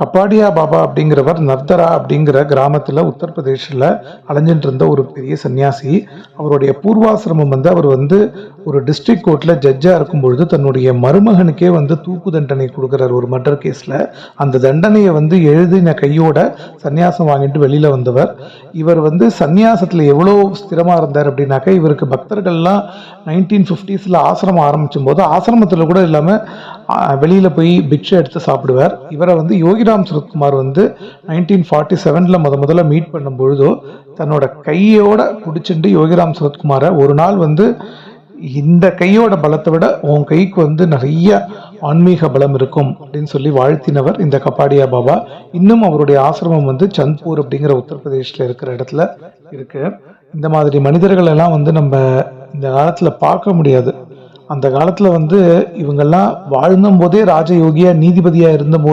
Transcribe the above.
கப்பாடியா பாபா அப்படிங்கிறவர் நர்தரா அப்படிங்கிற கிராமத்தில் உத்தரப்பிரதேசில் அலைஞ்சிட்டு இருந்த ஒரு பெரிய சன்னியாசி. அவருடைய பூர்வாசிரமம் அவர் ஒரு டிஸ்ட்ரிக்ட் கோர்ட்டில் ஜட்ஜாக இருக்கும் பொழுது தன்னுடைய மருமகனுக்கே தூக்கு தண்டனை கொடுக்குறார் ஒரு மர்டர் கேஸில். அந்த தண்டனையை எழுதின கையோட சன்னியாசம் வாங்கிட்டு வெளியில் வந்தவர். இவர் சன்னியாசத்தில் எவ்வளோ ஸ்திரமாக இருந்தார் அப்படின்னாக்கா, இவருக்கு பக்தர்கள்லாம் 1950s ஆசிரமம் ஆரம்பிச்சும் போது ஆசிரமத்தில் கூட இல்லாமல் வெளியில் போய் பிக்ஷை எடுத்து சாப்பிடுவார். இவரை யோகிராம் சரத்குமார் 1947 முதல்ல மீட் பண்ணும் பொழுதோ தன்னோட கையோட பிடிச்சிட்டு யோகிராம் சரத்குமாரை ஒரு நாள் இந்த கையோட பலத்தை விட உன் கைக்கு நிறைய ஆன்மீக பலம் இருக்கும் அப்படின்னு சொல்லி வாழ்த்தினவர் இந்த கப்பாடியா பாபா. இன்னும் அவருடைய ஆசிரமம் சந்த்பூர் அப்படிங்கிற உத்தரப்பிரதேசில் இருக்கிற இடத்துல இருக்கு. இந்த மாதிரி மனிதர்கள் எல்லாம் நம்ம இந்த காலத்துல பார்க்க முடியாது. அந்த காலத்துல இவங்கெல்லாம் வாழ்ந்தும் போதே ராஜயோகியா நீதிபதியா இருந்த போது